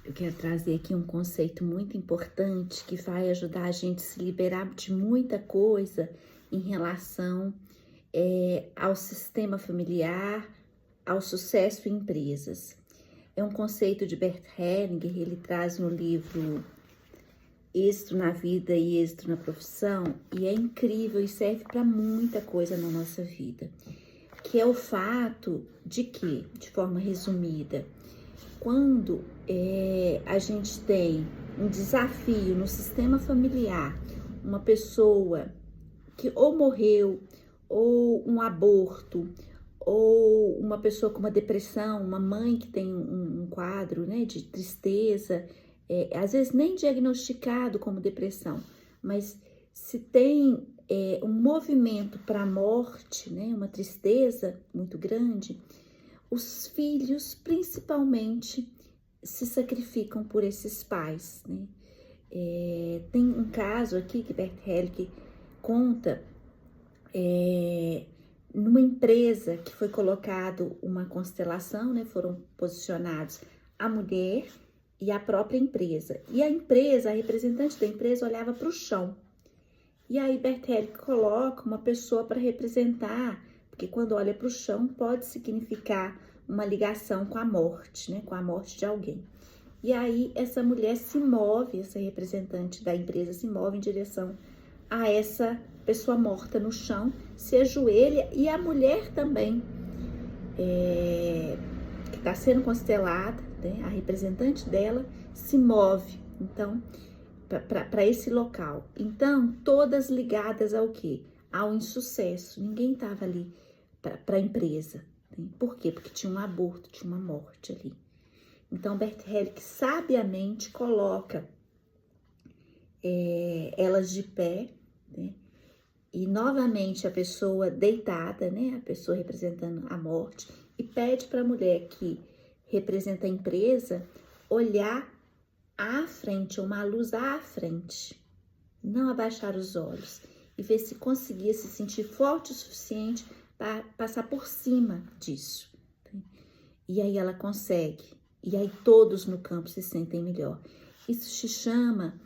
Eu quero trazer aqui um conceito muito importante que vai ajudar a gente a se liberar de muita coisa em relação ao sistema familiar, ao sucesso em empresas. É um conceito de Bert Hellinger, ele traz no livro Êxito na Vida e Êxito na Profissão, e é incrível e serve para muita coisa na nossa vida, que é o fato de que, de forma resumida, quando a gente tem um desafio no sistema familiar, uma pessoa que ou morreu, ou um aborto, ou uma pessoa com uma depressão, uma mãe que tem um quadro, né, de tristeza, às vezes nem diagnosticado como depressão, mas se tem um movimento para a morte, né, uma tristeza muito grande, os filhos, principalmente, se sacrificam por esses pais, né? Tem um caso aqui que Bert Hellinger conta, numa empresa que foi colocado uma constelação, né? Foram posicionados a mulher e a própria empresa. E a empresa, a representante da empresa, olhava para o chão. E aí Bert Hellinger coloca uma pessoa para representar, porque quando olha para o chão pode significar uma ligação com a morte, né? Com a morte de alguém. E aí essa mulher se move, essa representante da empresa se move em direção a essa pessoa morta no chão, se ajoelha, e a mulher também, que está sendo constelada, né? A representante dela se move, então, para esse local. Então, todas ligadas ao quê? Ao insucesso. Ninguém estava ali para a empresa. Né? Por quê? Porque tinha um aborto, tinha uma morte ali. Então, Bert Hellinger sabiamente coloca elas de pé, né? E novamente a pessoa deitada, né? A pessoa representando a morte, e pede para a mulher que representa a empresa olhar à frente, uma luz à frente, não abaixar os olhos, e ver se conseguia se sentir forte o suficiente para passar por cima disso. E aí ela consegue, e aí todos no campo se sentem melhor. Isso se chama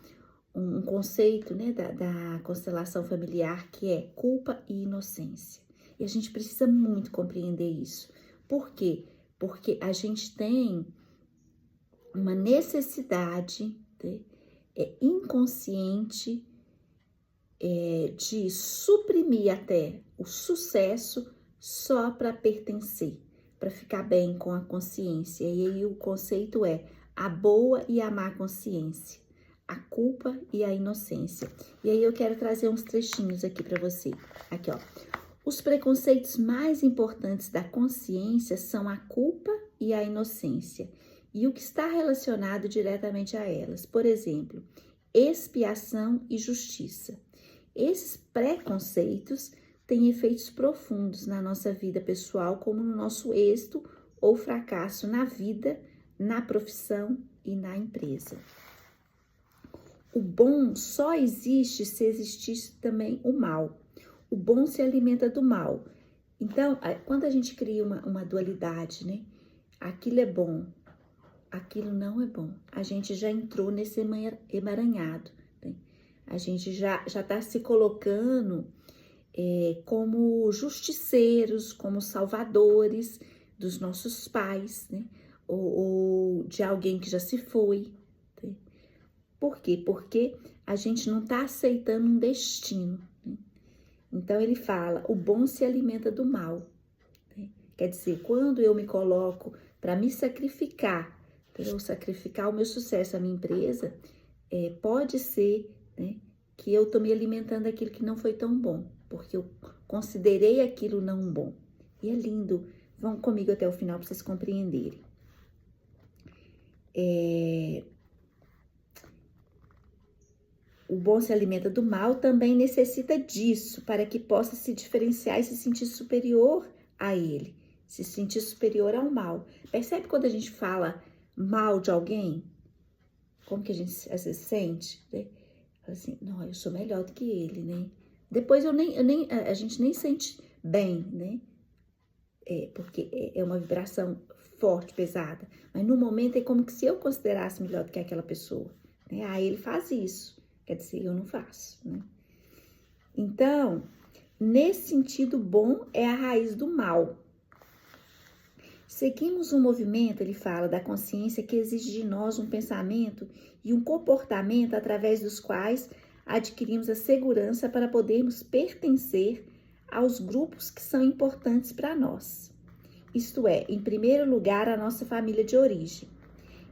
um conceito, né, da constelação familiar, que é culpa e inocência. E a gente precisa muito compreender isso. Por quê? Porque a gente tem uma necessidade, né, inconsciente, de suprimir até o sucesso só para pertencer, para ficar bem com a consciência. E aí o conceito é a boa e a má consciência, a culpa e a inocência. E aí eu quero trazer uns trechinhos aqui para você. Aqui, ó. Os preconceitos mais importantes da consciência são a culpa e a inocência, e o que está relacionado diretamente a elas. Por exemplo, expiação e justiça. Esses preconceitos têm efeitos profundos na nossa vida pessoal, como no nosso êxito ou fracasso na vida, na profissão e na empresa. O bom só existe se existisse também o mal. O bom se alimenta do mal. Então, quando a gente cria uma dualidade, né? Aquilo é bom, aquilo não é bom. A gente já entrou nesse emaranhado. Né? A gente já está se colocando como justiceiros, como salvadores dos nossos pais, né? Ou de alguém que já se foi. Né? Por quê? Porque a gente não está aceitando um destino. Né? Então ele fala, o bom se alimenta do mal. Né? Quer dizer, quando eu me coloco para me sacrificar, para eu sacrificar o meu sucesso, a minha empresa, pode ser, né, que eu estou me alimentando daquilo que não foi tão bom, porque eu considerei aquilo não bom. E é lindo. Vão comigo até o final para vocês compreenderem. O bom se alimenta do mal, também necessita disso, para que possa se diferenciar e se sentir superior a ele, se sentir superior ao mal. Percebe quando a gente fala mal de alguém? Como que a gente às vezes sente? Né? Assim, não, eu sou melhor do que ele, né? Depois a gente nem sente bem, né? Porque é uma vibração forte, pesada. Mas no momento é como que se eu considerasse melhor do que aquela pessoa. Né? Aí ele faz isso. Quer dizer, eu não faço. Né? Então, nesse sentido, bom é a raiz do mal. Seguimos um movimento, ele fala, da consciência que exige de nós um pensamento e um comportamento através dos quais adquirimos a segurança para podermos pertencer aos grupos que são importantes para nós. Isto é, em primeiro lugar, a nossa família de origem.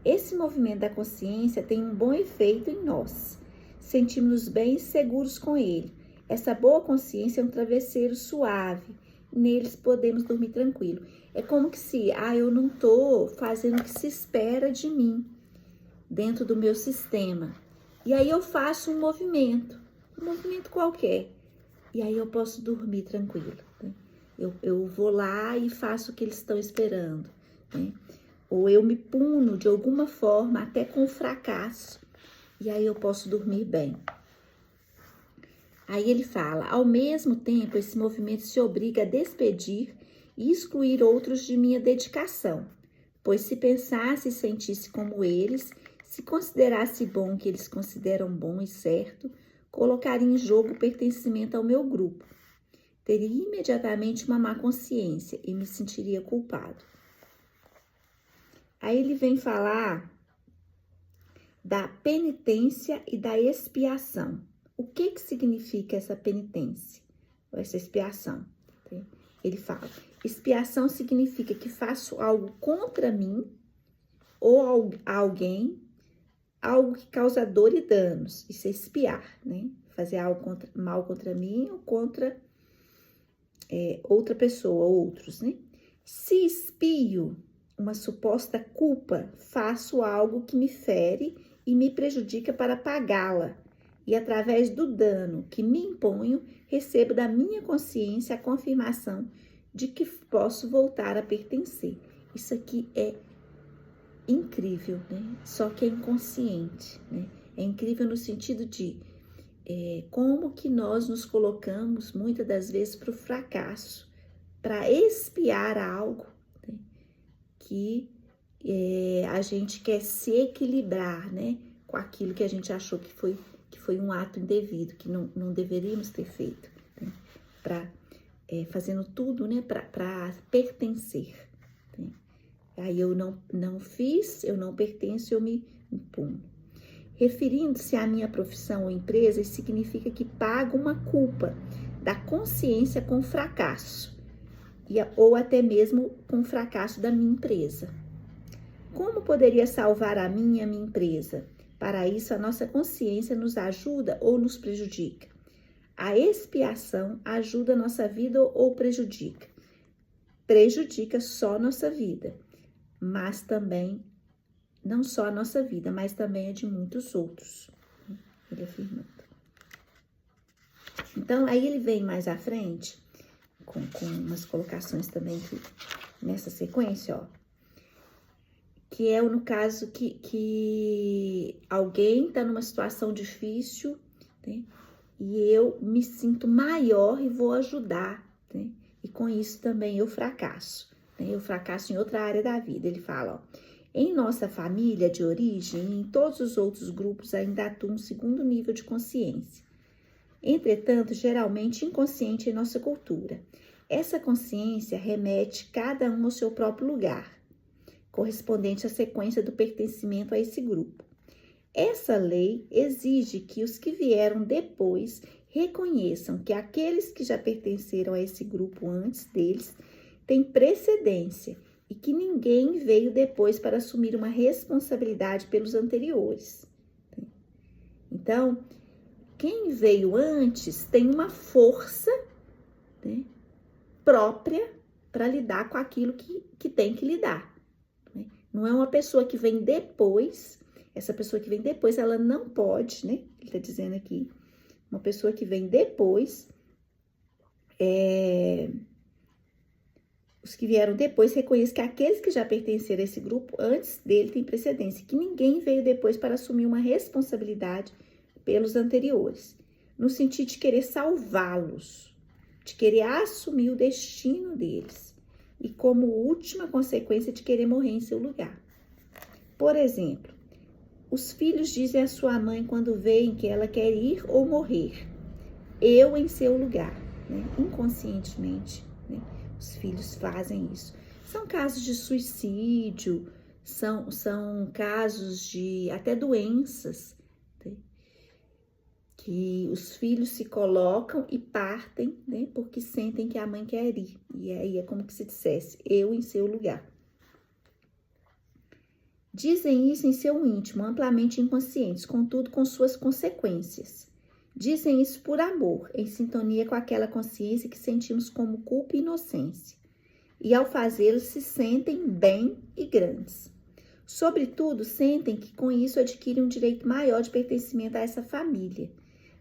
Esse movimento da consciência tem um bom efeito em nós. Sentimos-nos bem e seguros com ele. Essa boa consciência é um travesseiro suave. Neles podemos dormir tranquilo. É como que se, eu não estou fazendo o que se espera de mim dentro do meu sistema. E aí eu faço um movimento qualquer. E aí eu posso dormir tranquilo. Né? Eu vou lá e faço o que eles estão esperando. Né? Ou eu me puno de alguma forma, até com fracasso. E aí eu posso dormir bem. Aí ele fala, ao mesmo tempo, esse movimento se obriga a despedir e excluir outros de minha dedicação, pois se pensasse e sentisse como eles, se considerasse bom o que eles consideram bom e certo, colocaria em jogo o pertencimento ao meu grupo. Teria imediatamente uma má consciência e me sentiria culpado. Aí ele vem falar da penitência e da expiação. O que significa essa penitência, ou essa expiação? Ele fala, expiação significa que faço algo contra mim ou alguém, algo que causa dor e danos. Isso é expiar, né? Fazer algo mal contra mim ou contra outra pessoa, outros, né? Se expio uma suposta culpa, faço algo que me fere e me prejudica para pagá-la. E através do dano que me imponho, recebo da minha consciência a confirmação de que posso voltar a pertencer. Isso aqui é incrível, né? Só que é inconsciente, né? É incrível no sentido de como que nós nos colocamos, muitas das vezes, para o fracasso, para expiar algo, né? Que a gente quer se equilibrar, né? Com aquilo que a gente achou que foi um ato indevido, que não deveríamos ter feito, né? Fazendo tudo, né? Para pertencer. Né? Aí eu não fiz, eu não pertenço, eu me impuno. Referindo-se à minha profissão ou empresa, isso significa que pago uma culpa da consciência com o fracasso, ou até mesmo com o fracasso da minha empresa. Como poderia salvar a minha empresa? Para isso, a nossa consciência nos ajuda ou nos prejudica? A expiação ajuda a nossa vida ou prejudica? Prejudica só a nossa vida, mas também, não só a nossa vida, mas também a de muitos outros. Ele afirmando. Então, aí ele vem mais à frente, com umas colocações também que, nessa sequência, ó. Que é no caso que alguém está numa situação difícil, né? E eu me sinto maior e vou ajudar, né? E com isso também eu fracasso, né? Eu fracasso em outra área da vida. Ele fala, ó, em nossa família de origem e em todos os outros grupos ainda atua um segundo nível de consciência. Entretanto, geralmente inconsciente em nossa cultura. Essa consciência remete cada um ao seu próprio lugar, correspondente à sequência do pertencimento a esse grupo. Essa lei exige que os que vieram depois reconheçam que aqueles que já pertenceram a esse grupo antes deles têm precedência e que ninguém veio depois para assumir uma responsabilidade pelos anteriores. Então, quem veio antes tem uma força, né, própria para lidar com aquilo que tem que lidar. Não é uma pessoa que vem depois, essa pessoa que vem depois, ela não pode, né? Ele está dizendo aqui, uma pessoa que vem depois, os que vieram depois reconhecem que aqueles que já pertenceram a esse grupo antes dele têm precedência, que ninguém veio depois para assumir uma responsabilidade pelos anteriores, no sentido de querer salvá-los, de querer assumir o destino deles. e como última consequência de querer morrer em seu lugar. Por exemplo, os filhos dizem à sua mãe quando veem que ela quer ir ou morrer, eu em seu lugar, né? Inconscientemente, né? Os filhos fazem isso. São casos de suicídio, são casos de até doenças, né? Que os filhos se colocam e partem, né? Porque sentem que a mãe quer ir. E aí é como que se dissesse, eu em seu lugar. Dizem isso em seu íntimo, amplamente inconscientes, contudo com suas consequências. Dizem isso por amor, em sintonia com aquela consciência que sentimos como culpa e inocência. E ao fazê-lo se sentem bem e grandes. Sobretudo, sentem que com isso adquirem um direito maior de pertencimento a essa família,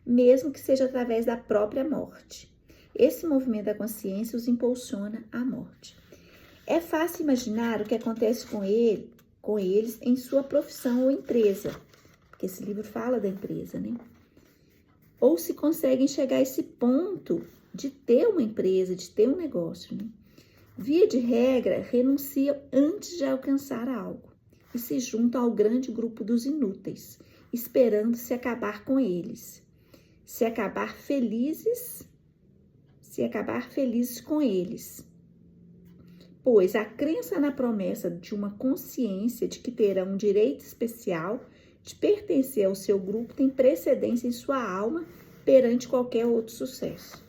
mesmo que seja através da própria morte. Esse movimento da consciência os impulsiona à morte. É fácil imaginar o que acontece com eles em sua profissão ou empresa, porque esse livro fala da empresa, né? Ou se conseguem chegar a esse ponto de ter uma empresa, de ter um negócio, né? Via de regra, renunciam antes de alcançar algo e se juntam ao grande grupo dos inúteis, esperando se acabar com eles, se acabar felizes com eles. Pois a crença na promessa de uma consciência de que terão um direito especial de pertencer ao seu grupo tem precedência em sua alma perante qualquer outro sucesso.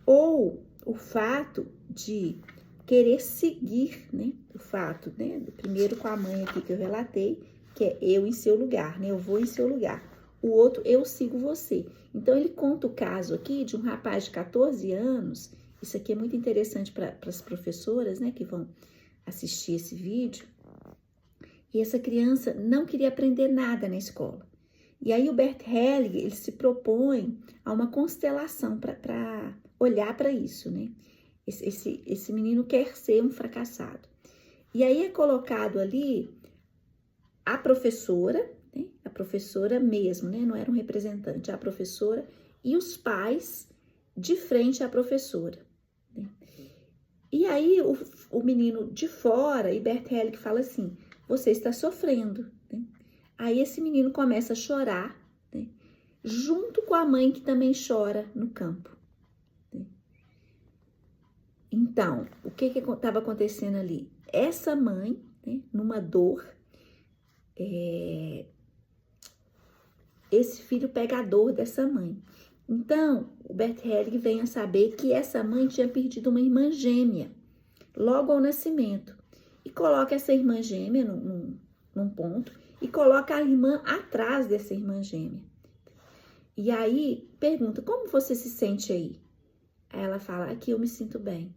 Ou o fato de querer seguir, né? O fato, né? Do primeiro com a mãe aqui que eu relatei, que é eu em seu lugar, né? Eu vou em seu lugar. O outro, eu sigo você. Então, ele conta o caso aqui de um rapaz de 14 anos. Isso aqui é muito interessante para as professoras, né? Que vão assistir esse vídeo. E essa criança não queria aprender nada na escola. E aí o Bert Helling, ele se propõe a uma constelação para olhar para isso, né? Esse menino quer ser um fracassado. E aí é colocado ali a professora, né? A professora mesmo, né? Não era um representante, a professora e os pais de frente à professora, né? E aí o menino de fora, e Bert Helling fala assim, você está sofrendo, né? Aí esse menino começa a chorar, né? Junto com a mãe que também chora no campo. Né? Então, o que estava acontecendo ali? Essa mãe, né, numa dor, esse filho pega a dor dessa mãe. Então, o Bert Helling vem a saber que essa mãe tinha perdido uma irmã gêmea, logo ao nascimento. E coloca essa irmã gêmea num ponto e coloca a irmã atrás dessa irmã gêmea. E aí, pergunta, como você se sente aí? Aí ela fala, aqui eu me sinto bem.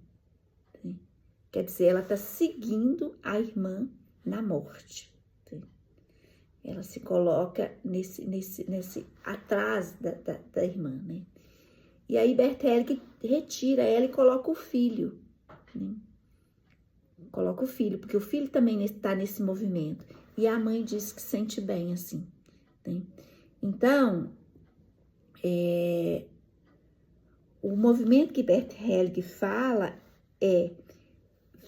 Quer dizer, ela está seguindo a irmã na morte. Ela se coloca nesse atrás da irmã, né? E aí Bert Helling retira ela e coloca o filho, né? Coloca o filho, porque o filho também está nesse movimento. E a mãe diz que sente bem assim, né? Então, o movimento que Bert Helling fala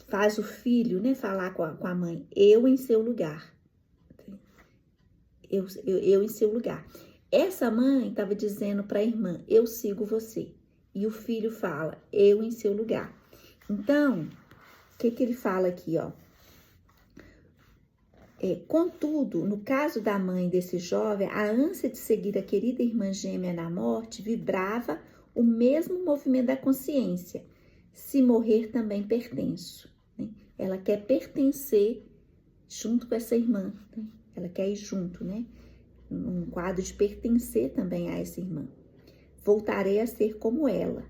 faz o filho, né, falar com a mãe, eu em seu lugar. Eu em seu lugar. Essa mãe estava dizendo para a irmã, eu sigo você. E o filho fala, eu em seu lugar. Então, o que ele fala aqui, ó? Contudo, no caso da mãe desse jovem, a ânsia de seguir a querida irmã gêmea na morte vibrava o mesmo movimento da consciência. Se morrer, também pertenço. Né? Ela quer pertencer junto com essa irmã. Né? Ela quer ir junto, né? Um quadro de pertencer também a essa irmã. Voltarei a ser como ela.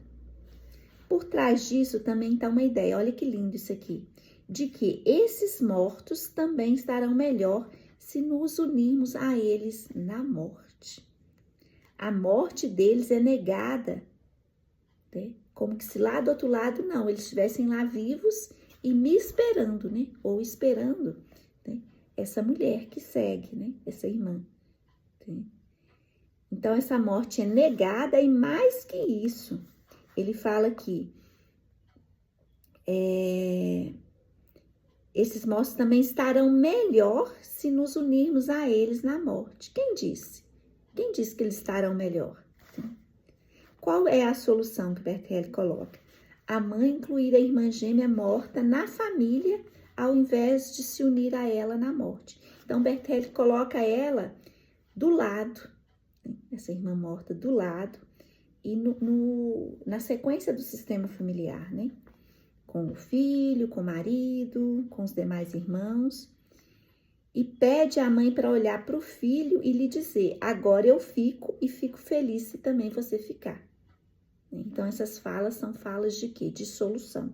Por trás disso também está uma ideia, olha que lindo isso aqui, de que esses mortos também estarão melhor se nos unirmos a eles na morte. A morte deles é negada, né? Como que se lá do outro lado, não, eles estivessem lá vivos e me esperando, né? Ou esperando, né? Essa mulher que segue, né? Essa irmã. Né? Então, essa morte é negada e mais que isso, ele fala aqui, Esses mortos também estarão melhor se nos unirmos a eles na morte. Quem disse? Quem disse que eles estarão melhor? Qual é a solução que Bertelli coloca? A mãe incluir a irmã gêmea morta na família, ao invés de se unir a ela na morte. Então, Bertelli coloca ela do lado, essa irmã morta do lado, e na sequência do sistema familiar, né? Com o filho, com o marido, com os demais irmãos, e pede à mãe para olhar para o filho e lhe dizer: agora eu fico e fico feliz se também você ficar. Então, essas falas são falas de quê? De solução.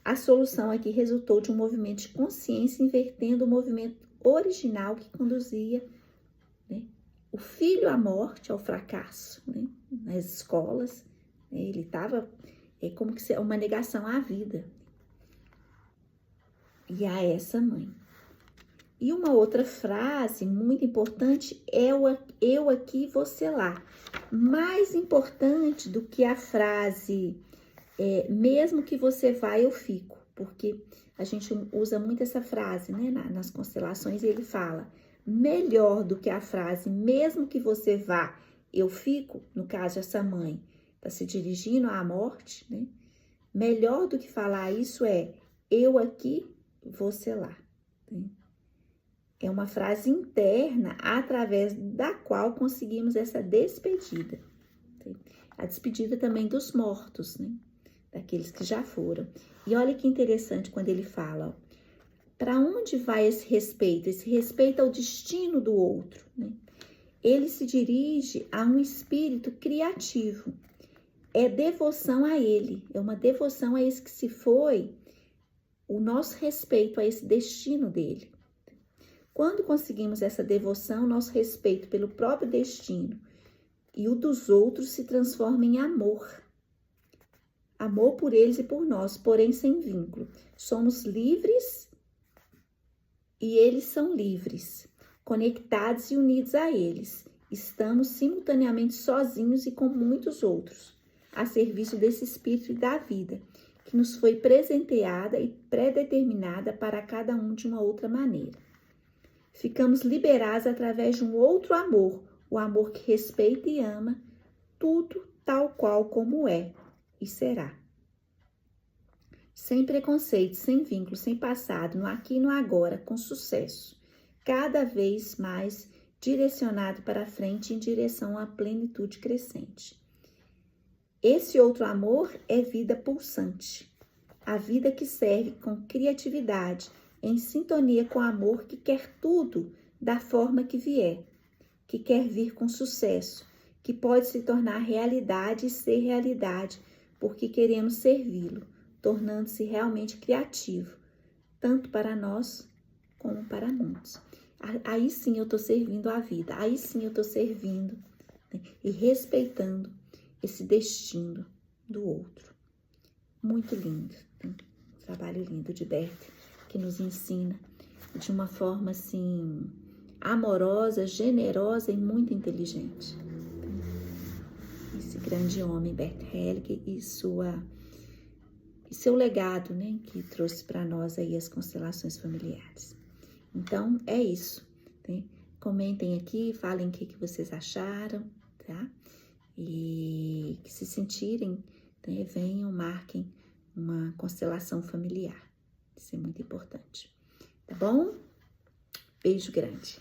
A solução aqui resultou de um movimento de consciência invertendo o movimento original que conduzia, né, o filho à morte, ao fracasso, né, nas escolas. Ele estava como que uma negação à vida e a essa mãe. E uma outra frase muito importante é o eu aqui, você lá. Mais importante do que a frase mesmo que você vá, eu fico. Porque a gente usa muito essa frase, né, nas constelações, e ele fala, melhor do que a frase, mesmo que você vá, eu fico, no caso essa mãe está se dirigindo à morte, né? Melhor do que falar isso é, eu aqui, você lá. Né? É uma frase interna através da qual conseguimos essa despedida. Né? A despedida também dos mortos, né? Daqueles que já foram. E olha que interessante quando ele fala, para onde vai esse respeito? Esse respeito ao destino do outro, né? Ele se dirige a um espírito criativo. É devoção a ele, é uma devoção a esse que se foi, o nosso respeito a esse destino dele. Quando conseguimos essa devoção, nosso respeito pelo próprio destino e o dos outros se transforma em amor. Amor por eles e por nós, porém sem vínculo. Somos livres e eles são livres, conectados e unidos a eles. Estamos simultaneamente sozinhos e com muitos outros, a serviço desse espírito da vida, que nos foi presenteada e predeterminada para cada um de uma outra maneira. Ficamos liberados através de um outro amor, o amor que respeita e ama tudo tal qual como é e será. Sem preconceito, sem vínculo, sem passado, no aqui e no agora, com sucesso. Cada vez mais direcionado para frente em direção à plenitude crescente. Esse outro amor é vida pulsante. A vida que serve com criatividade, em sintonia com o amor que quer tudo da forma que vier, que quer vir com sucesso, que pode se tornar realidade e ser realidade, porque queremos servi-lo, tornando-se realmente criativo, tanto para nós como para muitos. Aí sim eu estou servindo a vida, aí sim eu estou servindo, né, e respeitando esse destino do outro. Muito lindo, né? Trabalho lindo de Bertelli, que nos ensina de uma forma assim amorosa, generosa e muito inteligente. Esse grande homem, Bert Hellinger, e seu legado, né, que trouxe para nós aí as constelações familiares. Então, é isso, né? Comentem aqui, falem o que vocês acharam, tá? E que se sentirem, né, venham, marquem uma constelação familiar. Isso é muito importante, tá bom? Beijo grande.